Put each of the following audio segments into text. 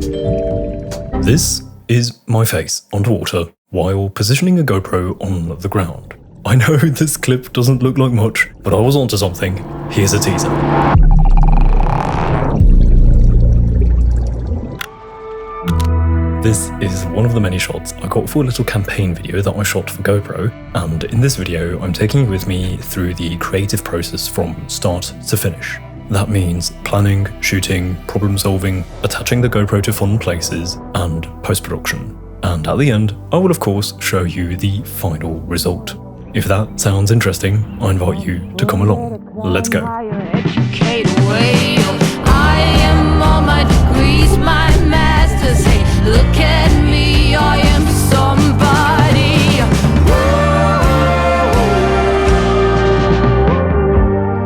This is my face underwater while positioning a GoPro on the ground. I know this clip doesn't look like much, but I was onto something. Here's a teaser. This is one of the many shots I got for a little campaign video that I shot for GoPro, and in this video I'm taking you with me through the creative process from start to finish. That means planning, shooting, problem solving, attaching the GoPro to fun places, and post-production. And at the end, I will of course show you the final result. If that sounds interesting, I invite you to come along. Let's go. Look at me, I am somebody.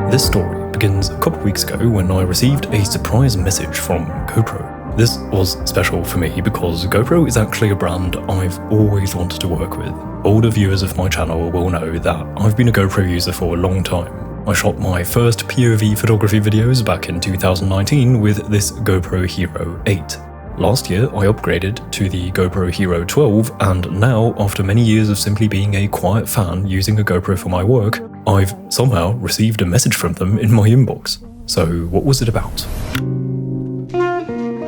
This story begins a couple weeks ago when I received a surprise message from GoPro. This was special for me because GoPro is actually a brand I've always wanted to work with. Older viewers of my channel will know that I've been a GoPro user for a long time. I shot my first POV photography videos back in 2019 with this GoPro Hero 8. Last year, I upgraded to the GoPro Hero 12, and now, after many years of simply being a quiet fan using a GoPro for my work, I've somehow received a message from them in my inbox. So what was it about?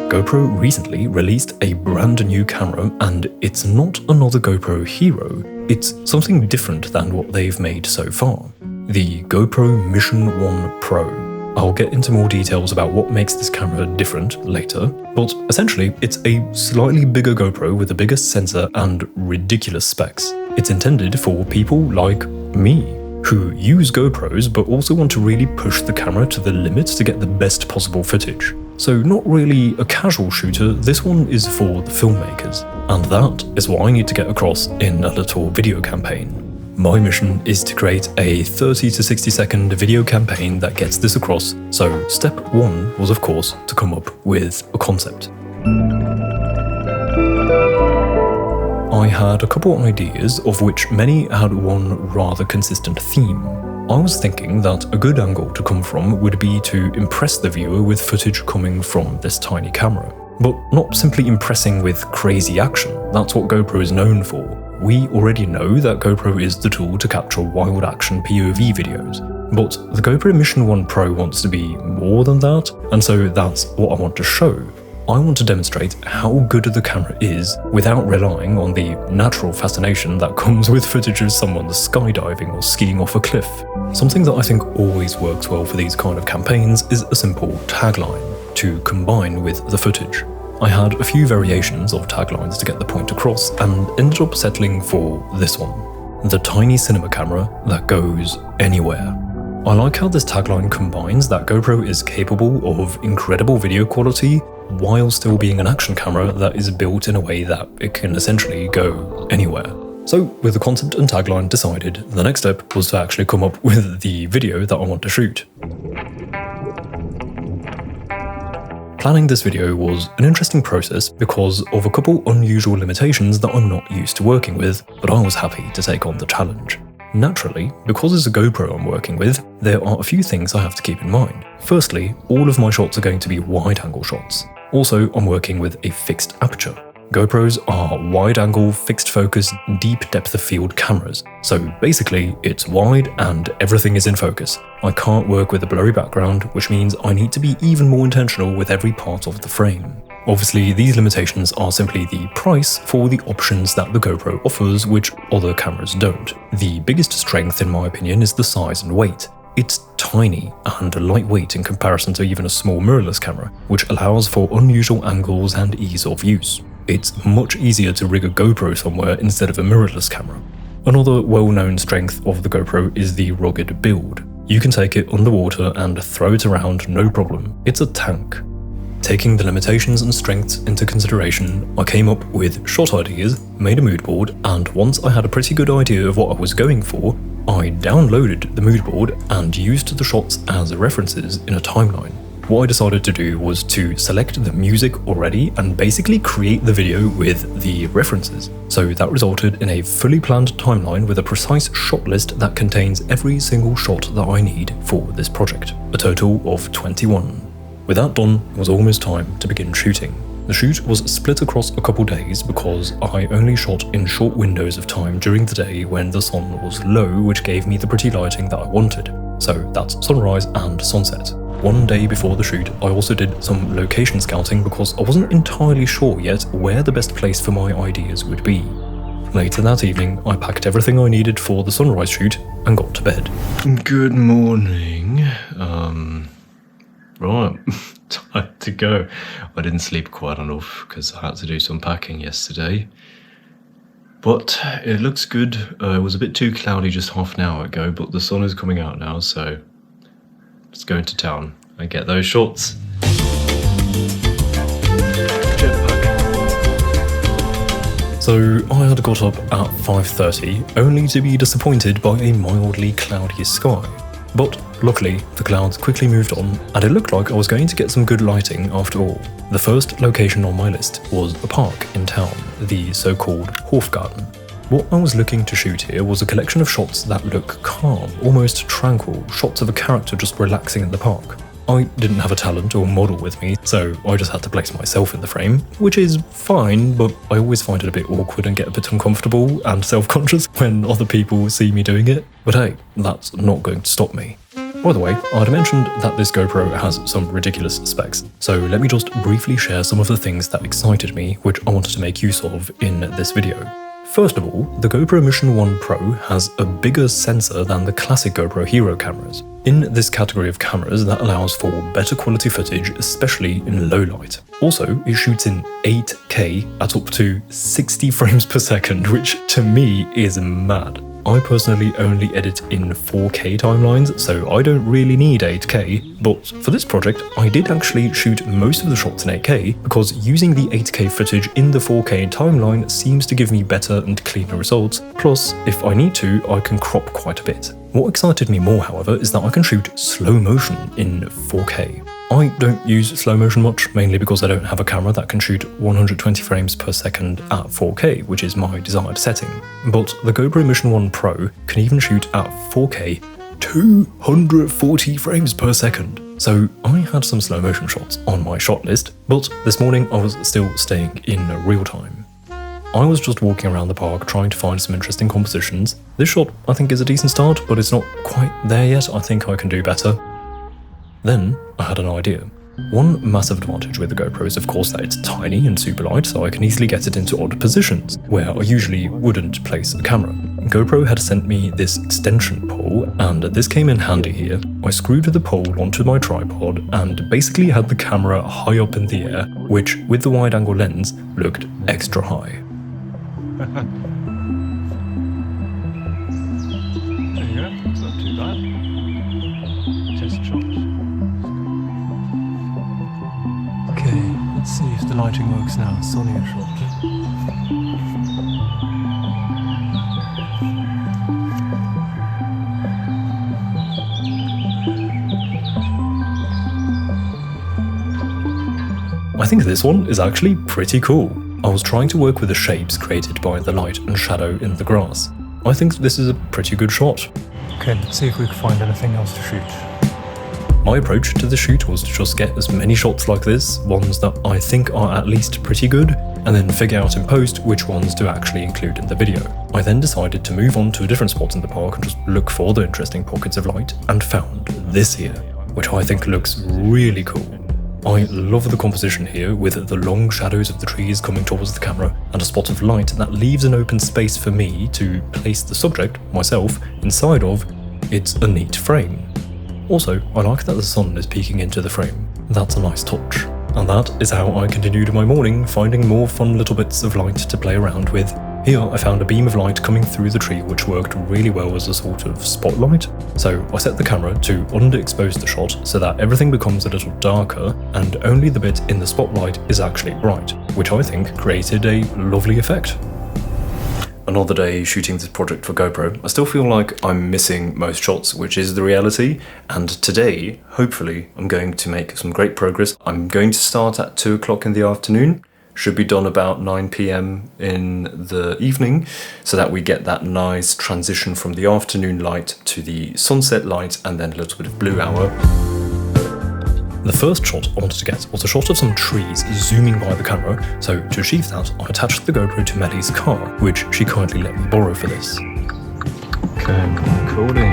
GoPro recently released a brand new camera, and it's not another GoPro Hero, it's something different than what they've made so far. The GoPro Mission 1 Pro. I'll get into more details about what makes this camera different later, but essentially it's a slightly bigger GoPro with a bigger sensor and ridiculous specs. It's intended for people like me, who use GoPros but also want to really push the camera to the limits to get the best possible footage. So not really a casual shooter, this one is for the filmmakers. And that is what I need to get across in a little video campaign. My mission is to create a 30 to 60 second video campaign that gets this across, so step one was of course to come up with a concept. I had a couple ideas, of which many had one rather consistent theme. I was thinking that a good angle to come from would be to impress the viewer with footage coming from this tiny camera. But not simply impressing with crazy action, that's what GoPro is known for. We already know that GoPro is the tool to capture wild action POV videos, but the GoPro Mission 1 Pro wants to be more than that, and so that's what I want to show. I want to demonstrate how good the camera is without relying on the natural fascination that comes with footage of someone skydiving or skiing off a cliff. Something that I think always works well for these kind of campaigns is a simple tagline to combine with the footage. I had a few variations of taglines to get the point across and ended up settling for this one. The tiny cinema camera that goes anywhere. I like how this tagline combines that GoPro is capable of incredible video quality while still being an action camera that is built in a way that it can essentially go anywhere. So with the concept and tagline decided, the next step was to actually come up with the video that I want to shoot. Planning this video was an interesting process because of a couple unusual limitations that I'm not used to working with, but I was happy to take on the challenge. Naturally, because it's a GoPro I'm working with, there are a few things I have to keep in mind. Firstly, all of my shots are going to be wide-angle shots. Also, I'm working with a fixed aperture. GoPros are wide-angle, fixed-focus, deep depth of field cameras, so basically it's wide and everything is in focus. I can't work with a blurry background, which means I need to be even more intentional with every part of the frame. Obviously, these limitations are simply the price for the options that the GoPro offers, which other cameras don't. The biggest strength, in my opinion, is the size and weight. It's tiny and lightweight in comparison to even a small mirrorless camera, which allows for unusual angles and ease of use. It's much easier to rig a GoPro somewhere instead of a mirrorless camera. Another well-known strength of the GoPro is the rugged build. You can take it underwater and throw it around no problem. It's a tank. Taking the limitations and strengths into consideration, I came up with shot ideas, made a mood board, and once I had a pretty good idea of what I was going for, I downloaded the mood board and used the shots as references in a timeline. What I decided to do was to select the music already and basically create the video with the references. So that resulted in a fully planned timeline with a precise shot list that contains every single shot that I need for this project, a total of 21. With that done, it was almost time to begin shooting. The shoot was split across a couple days because I only shot in short windows of time during the day when the sun was low, which gave me the pretty lighting that I wanted. So that's sunrise and sunset. One day before the shoot, I also did some location scouting because I wasn't entirely sure yet where the best place for my ideas would be. Later that evening, I packed everything I needed for the sunrise shoot and got to bed. Good morning. Right, time to go. I didn't sleep quite enough because I had to do some packing yesterday. But it looks good. It was a bit too cloudy just half an hour ago, but the sun is coming out now, so let's go into town and get those shots. So I had got up at 5:30, only to be disappointed by a mildly cloudy sky. But luckily, the clouds quickly moved on, and it looked like I was going to get some good lighting after all. The first location on my list was a park in town, the so-called Hofgarten. What I was looking to shoot here was a collection of shots that look calm, almost tranquil, shots of a character just relaxing in the park. I didn't have a talent or model with me, so I just had to place myself in the frame, which is fine, but I always find it a bit awkward and get a bit uncomfortable and self-conscious when other people see me doing it. But hey, that's not going to stop me. By the way, I'd mentioned that this GoPro has some ridiculous specs, so let me just briefly share some of the things that excited me, which I wanted to make use of in this video. First of all, the GoPro Mission 1 Pro has a bigger sensor than the classic GoPro Hero cameras. In this category of cameras, that allows for better quality footage, especially in low light. Also, it shoots in 8K at up to 60 frames per second, which to me is mad. I personally only edit in 4K timelines, so I don't really need 8K, but for this project I did actually shoot most of the shots in 8K because using the 8K footage in the 4K timeline seems to give me better and cleaner results, plus if I need to I can crop quite a bit. What excited me more, however, is that I can shoot slow motion in 4K. I don't use slow motion much, mainly because I don't have a camera that can shoot 120 frames per second at 4K, which is my desired setting. But the GoPro Mission 1 Pro can even shoot at 4K 240 frames per second. So I had some slow motion shots on my shot list, but this morning I was still staying in real time. I was just walking around the park trying to find some interesting compositions. This shot I think is a decent start, but it's not quite there yet. I think I can do better. Then I had an idea. One massive advantage with the GoPro is of course that it's tiny and super light, so I can easily get it into odd positions, where I usually wouldn't place a camera. GoPro had sent me this extension pole, and this came in handy here. I screwed the pole onto my tripod and basically had the camera high up in the air, which with the wide-angle lens looked extra high. There you go, it's not too bad. Test shot. Okay, let's see if the lighting works now. Sonia shot. I think this one is actually pretty cool. I was trying to work with the shapes created by the light and shadow in the grass. I think this is a pretty good shot. Okay, let's see if we can find anything else to shoot. My approach to the shoot was to just get as many shots like this, ones that I think are at least pretty good, and then figure out in post which ones to actually include in the video. I then decided to move on to a different spot in the park and just look for the interesting pockets of light, and found this here, which I think looks really cool. I love the composition here, with the long shadows of the trees coming towards the camera and a spot of light that leaves an open space for me to place the subject, myself, inside of. It's a neat frame. Also, I like that the sun is peeking into the frame. That's a nice touch. And that is how I continued my morning, finding more fun little bits of light to play around with. Here I found a beam of light coming through the tree which worked really well as a sort of spotlight. So I set the camera to underexpose the shot so that everything becomes a little darker and only the bit in the spotlight is actually bright, which I think created a lovely effect. Another day shooting this project for GoPro. I still feel like I'm missing most shots, which is the reality, and today, hopefully, I'm going to make some great progress. I'm going to start at 2 o'clock in the afternoon, should be done about 9 PM in the evening, so that we get that nice transition from the afternoon light to the sunset light and then a little bit of blue hour. The first shot I wanted to get was a shot of some trees zooming by the camera, so to achieve that I attached the GoPro to Mellie's car, which she kindly let me borrow for this. Okay, recording.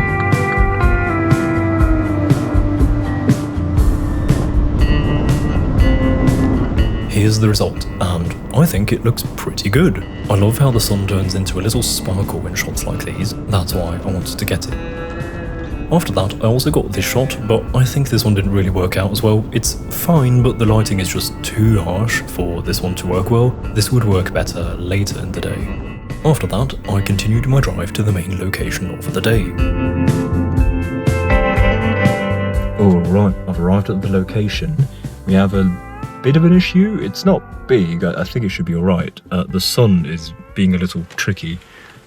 Here's the result, and I think it looks pretty good. I love how the sun turns into a little sparkle in shots like these, that's why I wanted to get it. After that, I also got this shot, but I think this one didn't really work out as well. It's fine, but the lighting is just too harsh for this one to work well. This would work better later in the day. After that, I continued my drive to the main location of the day. Alright, I've arrived at the location. We have a bit of an issue. It's not big, I think it should be alright. The sun is being a little tricky.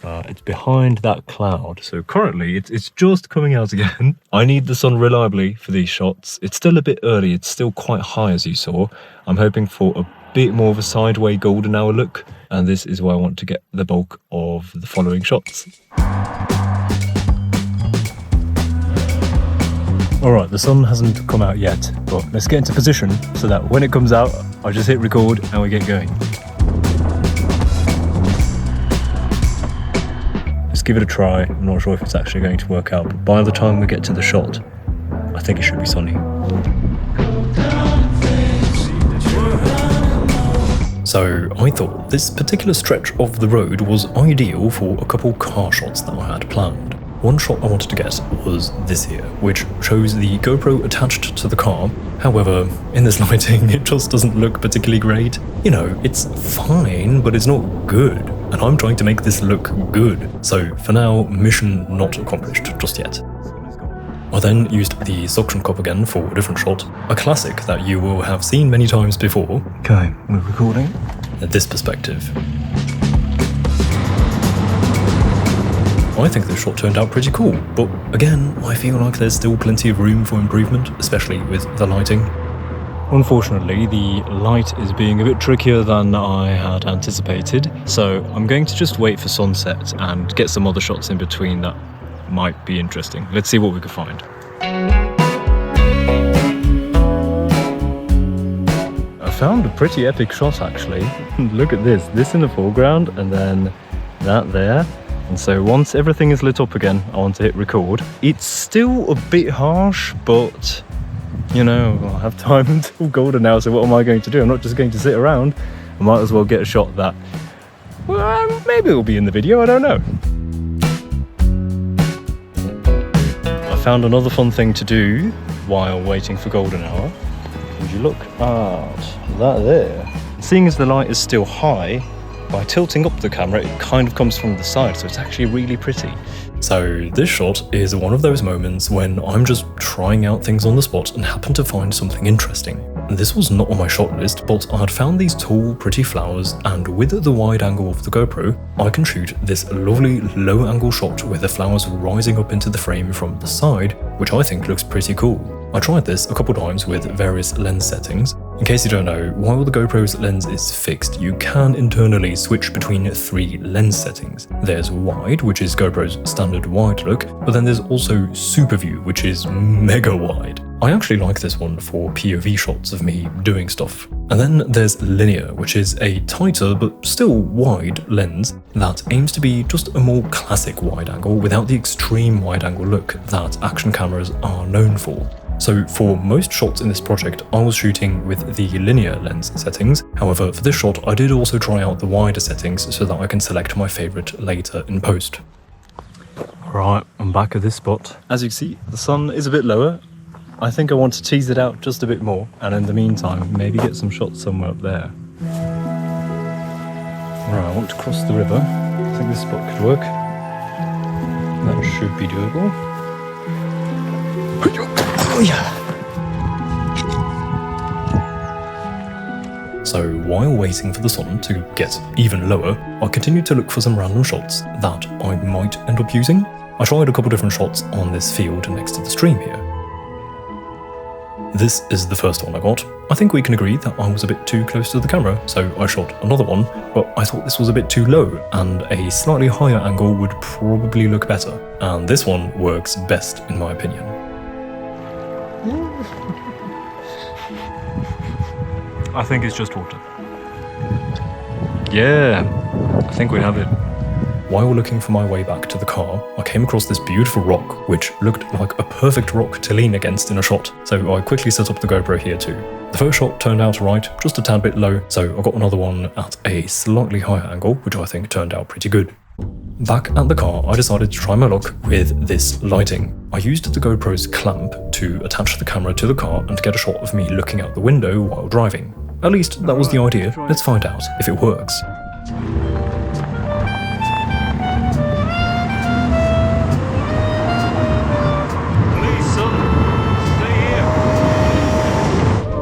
It's behind that cloud, so currently it's just coming out again. I need the sun reliably for these shots. It's still a bit early, it's still quite high as you saw. I'm hoping for a bit more of a sideways golden hour look, and this is where I want to get the bulk of the following shots. Alright, the sun hasn't come out yet, but let's get into position so that when it comes out, I just hit record and we get going. Let's give it a try. I'm not sure if it's actually going to work out, but by the time we get to the shot, I think it should be sunny. So I thought this particular stretch of the road was ideal for a couple car shots that I had planned. One shot I wanted to get was this here, which shows the GoPro attached to the car. However, in this lighting, it just doesn't look particularly great. You know, it's fine, but it's not good. And I'm trying to make this look good. So for now, mission not accomplished just yet. I then used the suction cup again for a different shot, a classic that you will have seen many times before. Okay, we're recording. At this perspective. I think this shot turned out pretty cool, but again, I feel like there's still plenty of room for improvement, especially with the lighting. Unfortunately, the light is being a bit trickier than I had anticipated, so I'm going to just wait for sunset and get some other shots in between that might be interesting. Let's see what we can find. I found a pretty epic shot actually. Look at this in the foreground and then that there. And so once everything is lit up again, I want to hit record. It's still a bit harsh, but you know, I have time until golden now, so what am I going to do? I'm not just going to sit around. I might as well get a shot that, well, maybe it'll be in the video, I don't know. I found another fun thing to do while waiting for golden hour. Would you look at that there? Seeing as the light is still high, by tilting up the camera, it kind of comes from the side, so it's actually really pretty. So this shot is one of those moments when I'm just trying out things on the spot and happen to find something interesting. This was not on my shot list, but I had found these tall, pretty flowers, and with the wide angle of the GoPro, I can shoot this lovely low angle shot with the flowers rising up into the frame from the side, which I think looks pretty cool. I tried this a couple times with various lens settings. In case you don't know, while the GoPro's lens is fixed, you can internally switch between 3 lens settings. There's wide, which is GoPro's standard wide look, but then there's also super view, which is mega wide. I actually like this one for POV shots of me doing stuff. And then there's linear, which is a tighter but still wide lens that aims to be just a more classic wide angle without the extreme wide angle look that action cameras are known for. So for most shots in this project, I was shooting with the linear lens settings. However, for this shot, I did also try out the wider settings so that I can select my favorite later in post. Right, I'm back at this spot. As you can see, the sun is a bit lower. I think I want to tease it out just a bit more, and in the meantime, maybe get some shots somewhere up there. Right, I want to cross the river. I think this spot could work. That should be doable. Oh yeah! So while waiting for the sun to get even lower, I continued to look for some random shots that I might end up using. I tried a couple different shots on this field next to the stream here. This is the first one I got. I think we can agree that I was a bit too close to the camera, so I shot another one, but I thought this was a bit too low, and a slightly higher angle would probably look better. And this one works best in my opinion. I think it's just water. Yeah, I think we have it. While looking for my way back to the car, I came across this beautiful rock, which looked like a perfect rock to lean against in a shot, so I quickly set up the GoPro here too. The first shot turned out right, just a tad bit low, so I got another one at a slightly higher angle, which I think turned out pretty good. Back at the car, I decided to try my luck with this lighting. I used the GoPro's clamp to attach the camera to the car and get a shot of me looking out the window while driving. At least that was the idea. Let's find out if it works.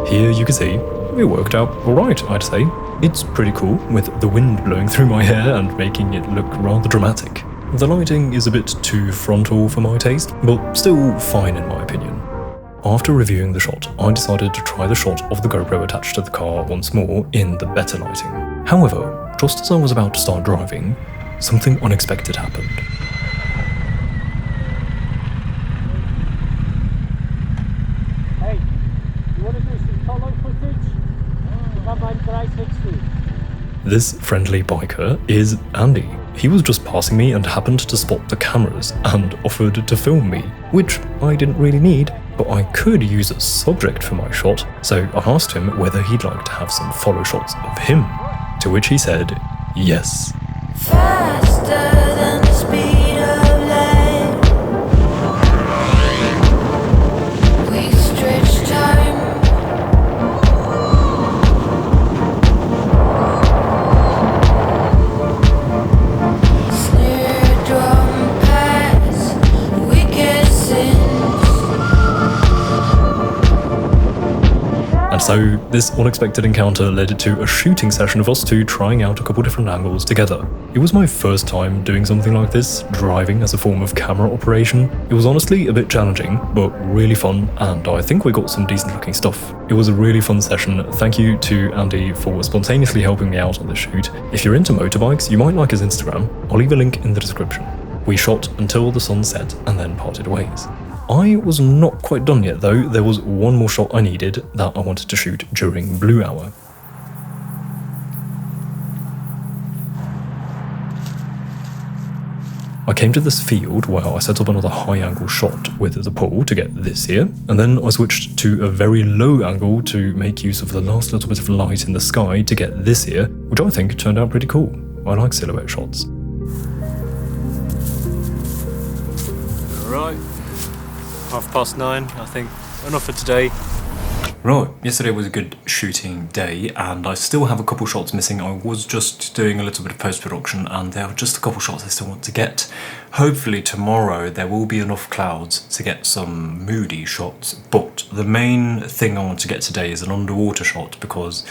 Here you can see, it worked out alright, I'd say. It's pretty cool, with the wind blowing through my hair and making it look rather dramatic. The lighting is a bit too frontal for my taste, but still fine in my opinion. After reviewing the shot, I decided to try the shot of the GoPro attached to the car once more in the better lighting. However, just as I was about to start driving, something unexpected happened. This friendly biker is Andy. He was just passing me and happened to spot the cameras and offered to film me, which I didn't really need, but I could use as subject for my shot, so I asked him whether he'd like to have some follow shots of him, to which he said yes. Faster than the speed of light, we stretch time. Snare drum pass, wicked sins. And so this unexpected encounter led to a shooting session of us two trying out a couple different angles together. It was my first time doing something like this, driving as a form of camera operation. It was honestly a bit challenging, but really fun, and I think we got some decent looking stuff. It was a really fun session. Thank you to Andy for spontaneously helping me out on this shoot. If you're into motorbikes, you might like his Instagram. I'll leave a link in the description. We shot until the sun set and then parted ways. I was not quite done yet though. There was one more shot I needed that I wanted to shoot during blue hour. I came to this field where I set up another high angle shot with the pole to get this here, and then I switched to a very low angle to make use of the last little bit of light in the sky to get this here, which I think turned out pretty cool. I like silhouette shots. Alright, 9:30, I think enough for today. Right, yesterday was a good shooting day and I still have a couple shots missing. I was just doing a little bit of post-production and there are just a couple shots I still want to get. Hopefully tomorrow there will be enough clouds to get some moody shots, but the main thing I want to get today is an underwater shot because,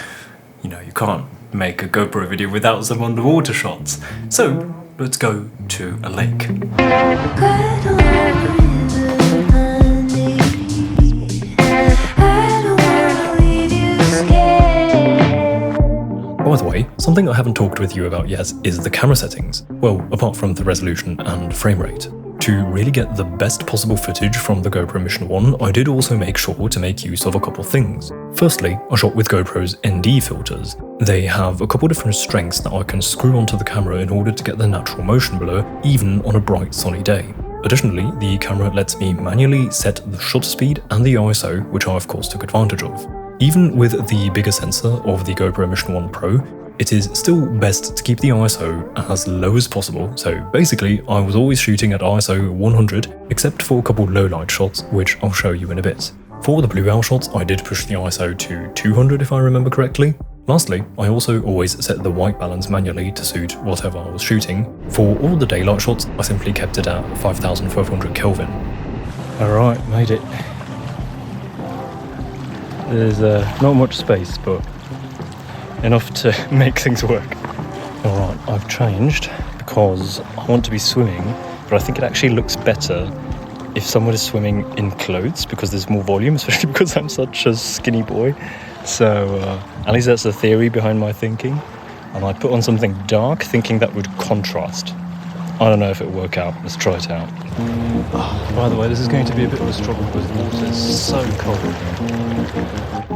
you know, you can't make a GoPro video without some underwater shots. So, let's go to a lake. By the way, something I haven't talked with you about yet is the camera settings. Well, apart from the resolution and frame rate. To really get the best possible footage from the GoPro Mission 1, I did also make sure to make use of a couple things. Firstly, I shot with GoPro's ND filters. They have a couple different strengths that I can screw onto the camera in order to get the natural motion blur, even on a bright sunny day. Additionally, the camera lets me manually set the shutter speed and the ISO, which I of course took advantage of. Even with the bigger sensor of the GoPro Mission 1 Pro, it is still best to keep the ISO as low as possible, so basically I was always shooting at ISO 100, except for a couple low light shots, which I'll show you in a bit. For the blue hour shots, I did push the ISO to 200 if I remember correctly. Lastly, I also always set the white balance manually to suit whatever I was shooting. For all the daylight shots, I simply kept it at 5500 Kelvin. Alright, made it. There's not much space, but enough to make things work. Alright, I've changed because I want to be swimming, but I think it actually looks better if someone is swimming in clothes because there's more volume, especially because I'm such a skinny boy. So at least that's the theory behind my thinking. And I put on something dark thinking that would contrast. I don't know if it'll work out. Let's try it out. Oh, by the way, this is going to be a bit of a struggle because the water is so cold.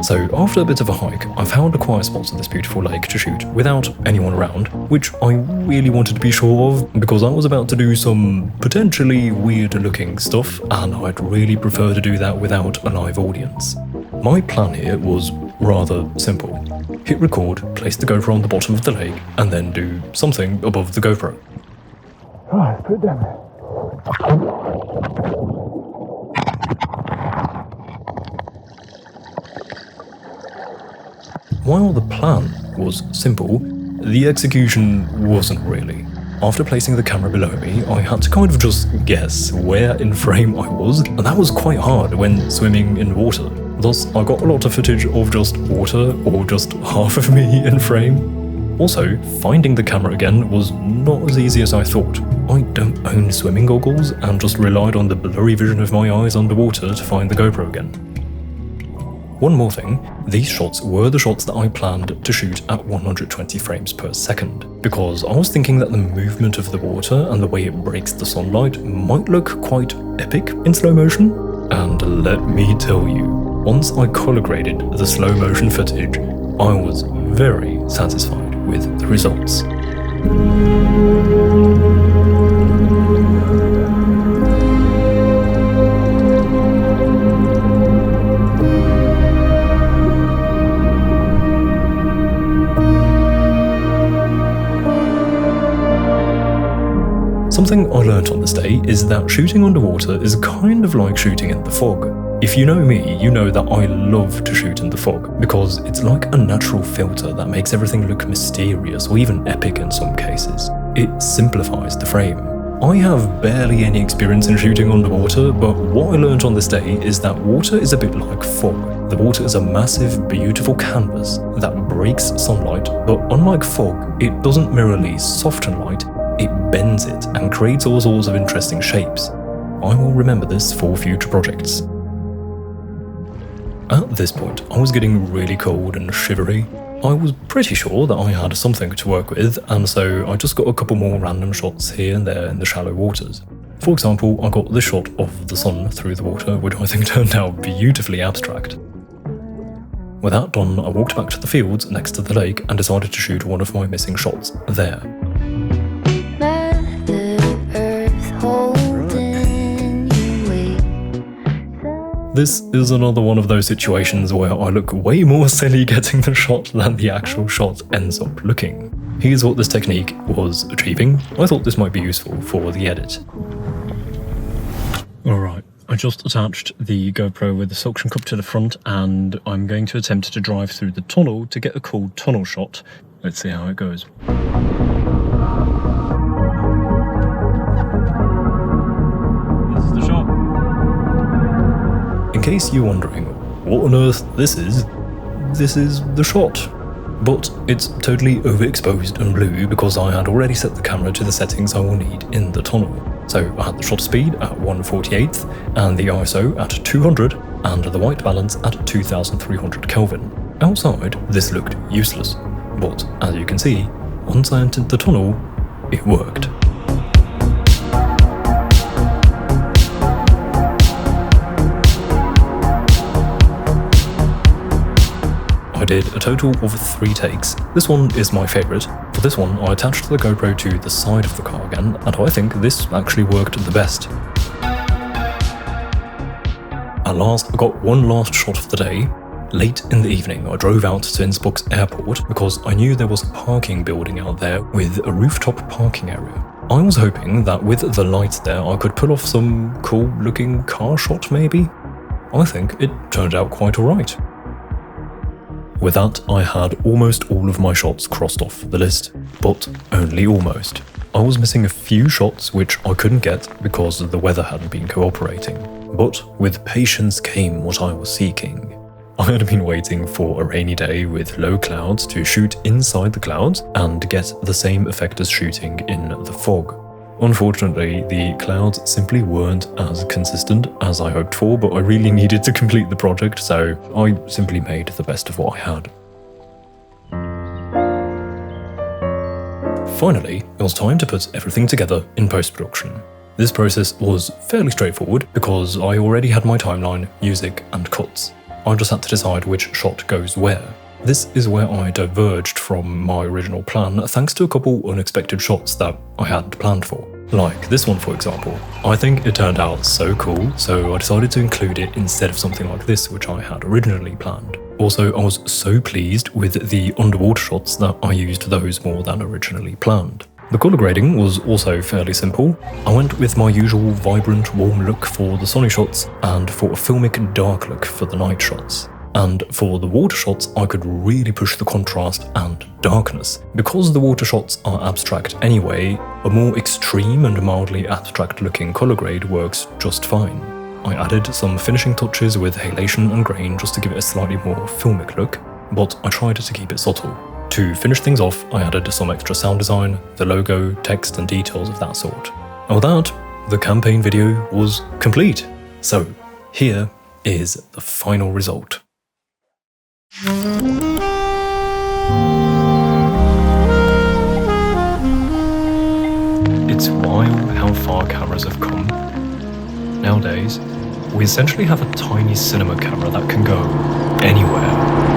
So after a bit of a hike, I found a quiet spot in this beautiful lake to shoot without anyone around, which I really wanted to be sure of because I was about to do some potentially weird looking stuff and I'd really prefer to do that without a live audience. My plan here was rather simple. Hit record, place the GoPro on the bottom of the lake, and then do something above the GoPro. Right, let's put it down there. While the plan was simple, the execution wasn't really. After placing the camera below me, I had to kind of just guess where in frame I was, and that was quite hard when swimming in water. Thus, I got a lot of footage of just water, or just half of me in frame. Also, finding the camera again was not as easy as I thought. I don't own swimming goggles, and just relied on the blurry vision of my eyes underwater to find the GoPro again. One more thing, these shots were the shots that I planned to shoot at 120 frames per second, because I was thinking that the movement of the water and the way it breaks the sunlight might look quite epic in slow motion. And let me tell you, once I color graded the slow motion footage, I was very satisfied with the results. Something I learnt on this day is that shooting underwater is kind of like shooting in the fog. If you know me, you know that I love to shoot in the fog, because it's like a natural filter that makes everything look mysterious or even epic in some cases. It simplifies the frame. I have barely any experience in shooting underwater, but what I learnt on this day is that water is a bit like fog. The water is a massive, beautiful canvas that breaks sunlight, but unlike fog, it doesn't merely soften light, it bends it and creates all sorts of interesting shapes. I will remember this for future projects. At this point, I was getting really cold and shivery. I was pretty sure that I had something to work with, and so I just got a couple more random shots here and there in the shallow waters. For example, I got this shot of the sun through the water, which I think turned out beautifully abstract. With that done, I walked back to the fields next to the lake and decided to shoot one of my missing shots there. This is another one of those situations where I look way more silly getting the shot than the actual shot ends up looking. Here's what this technique was achieving. I thought this might be useful for the edit. Alright, I just attached the GoPro with the suction cup to the front and I'm going to attempt to drive through the tunnel to get a cool tunnel shot. Let's see how it goes. In case you're wondering what on earth this is the shot. But it's totally overexposed and blue because I had already set the camera to the settings I will need in the tunnel. So I had the shutter speed at 1/48th and the ISO at 200 and the white balance at 2300 Kelvin. Outside, this looked useless, but as you can see, once I entered the tunnel, it worked. I did a total of 3 takes. This one is my favourite. For this one, I attached the GoPro to the side of the car again, and I think this actually worked the best. At last, I got one last shot of the day. Late in the evening, I drove out to Innsbruck's airport because I knew there was a parking building out there with a rooftop parking area. I was hoping that with the lights there, I could pull off some cool looking car shot maybe. I think it turned out quite alright. With that, I had almost all of my shots crossed off the list, but only almost. I was missing a few shots which I couldn't get because the weather hadn't been cooperating. But with patience came what I was seeking. I had been waiting for a rainy day with low clouds to shoot inside the clouds and get the same effect as shooting in the fog. Unfortunately, the clouds simply weren't as consistent as I hoped for, but I really needed to complete the project, so I simply made the best of what I had. Finally, it was time to put everything together in post-production. This process was fairly straightforward because I already had my timeline, music, and cuts. I just had to decide which shot goes where. This is where I diverged from my original plan thanks to a couple unexpected shots that I hadn't planned for. Like this one, for example. I think it turned out so cool, so I decided to include it instead of something like this which I had originally planned. Also, I was so pleased with the underwater shots that I used those more than originally planned. The colour grading was also fairly simple. I went with my usual vibrant warm look for the sunny shots and for a filmic dark look for the night shots. And for the water shots, I could really push the contrast and darkness. Because the water shots are abstract anyway, a more extreme and mildly abstract looking colour grade works just fine. I added some finishing touches with halation and grain just to give it a slightly more filmic look, but I tried to keep it subtle. To finish things off, I added some extra sound design, the logo, text and details of that sort. And with that, the campaign video was complete. So, here is the final result. It's wild how far cameras have come. Nowadays, we essentially have a tiny cinema camera that can go anywhere.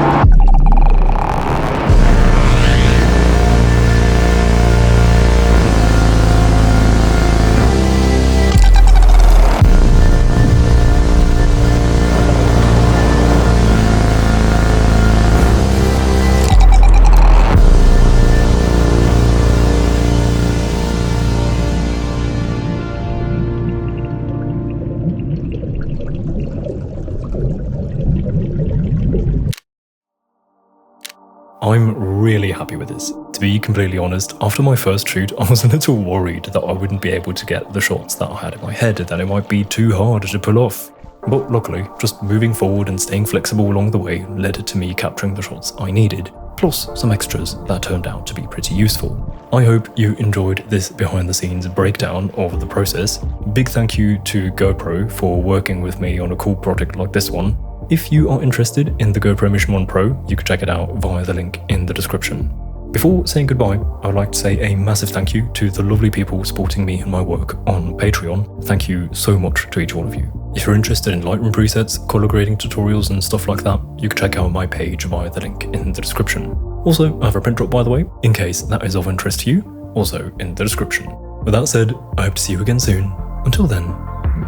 I'm really happy with this. To be completely honest, after my first shoot, I was a little worried that I wouldn't be able to get the shots that I had in my head, that it might be too hard to pull off. But luckily, just moving forward and staying flexible along the way led to me capturing the shots I needed, plus some extras that turned out to be pretty useful. I hope you enjoyed this behind the scenes breakdown of the process. Big thank you to GoPro for working with me on a cool project like this one. If you are interested in the GoPro Mission 1 Pro, you can check it out via the link in the description. Before saying goodbye, I would like to say a massive thank you to the lovely people supporting me and my work on Patreon. Thank you so much to each one of you. If you're interested in Lightroom presets, colour grading tutorials and stuff like that, you can check out my page via the link in the description. Also, I have a print drop by the way, in case that is of interest to you, also in the description. With that said, I hope to see you again soon. Until then,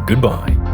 goodbye.